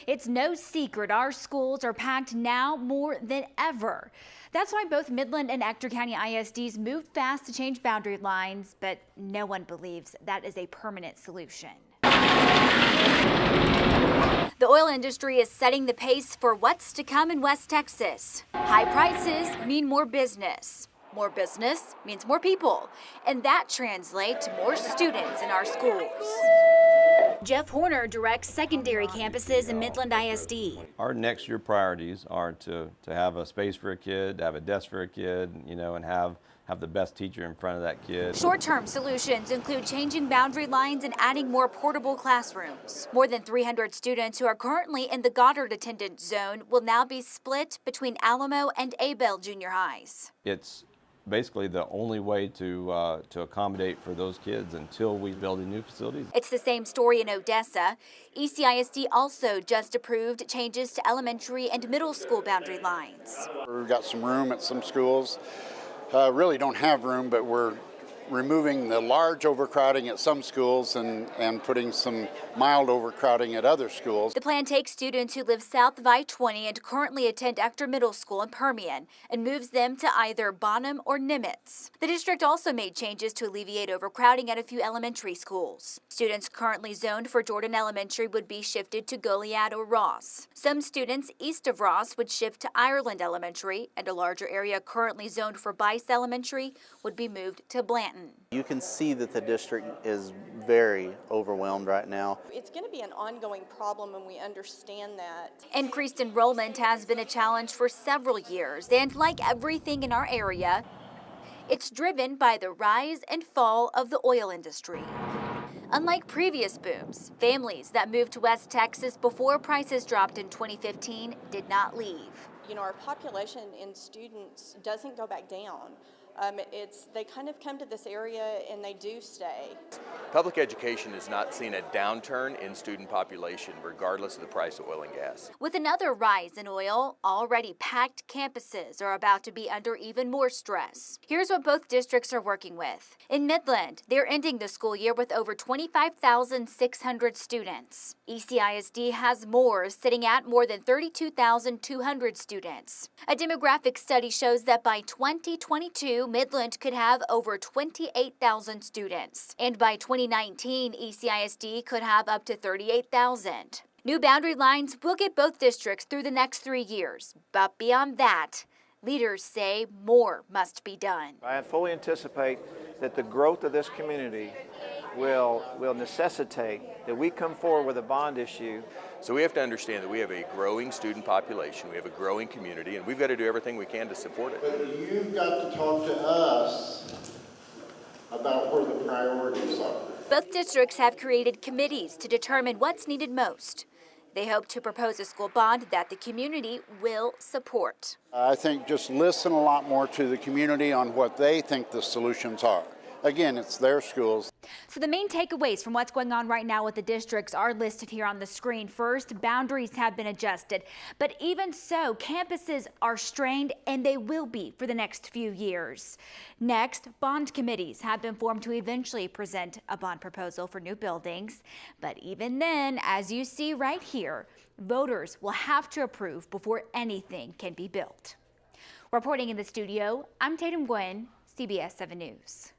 It's no secret our schools are packed now more than ever. That's why both Midland and Ector County ISDs moved fast to change boundary lines, but no one believes that is a permanent solution. The oil industry is setting the pace for what's to come in West Texas. High prices mean more business. More business means more people, and that translates to more students in our schools. Jeff Horner directs secondary campuses in Midland ISD. Our next year priorities are to have a space for a kid, to have a desk for a kid, and have the best teacher in front of that kid. Short-term solutions include changing boundary lines and adding more portable classrooms. More than 300 students who are currently in the Goddard attendance zone will now be split between Alamo and Abel junior highs. It's basically the only way to accommodate for those kids until we build new facilities. It's the same story in Odessa. ECISD also just approved changes to elementary and middle school boundary lines. We've got some room at some schools. Really don't have room, but we're removing the large overcrowding at some schools and putting some mild overcrowding at other schools. The plan takes students who live south of I-20 and currently attend Ector Middle School in Permian and moves them to either Bonham or Nimitz. The district also made changes to alleviate overcrowding at a few elementary schools. Students currently zoned for Jordan Elementary would be shifted to Goliad or Ross. Some students east of Ross would shift to Ireland Elementary, and a larger area currently zoned for Bice Elementary would be moved to Blanton. You can see that the district is very overwhelmed right now. It's going to be an ongoing problem, and we understand that. Increased enrollment has been a challenge for several years, and like everything in our area, it's driven by the rise and fall of the oil industry. Unlike previous booms, families that moved to West Texas before prices dropped in 2015 did not leave. Our population in students doesn't go back down. They kind of come to this area and they do stay. Public education has not seen a downturn in student population regardless of the price of oil and gas. With another rise in oil, already packed campuses are about to be under even more stress. Here's what both districts are working with. In Midland, they're ending the school year with over 25,600 students. ECISD has more, sitting at more than 32,200 students. A demographic study shows that by 2022, Midland could have over 28,000 students. And by 2019, ECISD could have up to 38,000. New boundary lines will get both districts through the next 3 years. But beyond that, leaders say more must be done. I fully anticipate that the growth of this community will necessitate that we come forward with a bond issue. So we have to understand that we have a growing student population, we have a growing community, and we've got to do everything we can to support it. But you've got to talk to us about where the priorities are. Both districts have created committees to determine what's needed most. They hope to propose a school bond that the community will support. I think just listen a lot more to the community on what they think the solutions are. Again, it's their schools. So the main takeaways from what's going on right now with the districts are listed here on the screen. First, boundaries have been adjusted, but even so, campuses are strained, and they will be for the next few years. Next, bond committees have been formed to eventually present a bond proposal for new buildings. But even then, as you see right here, voters will have to approve before anything can be built. Reporting in the studio, I'm Tatum Gwynn, CBS 7 News.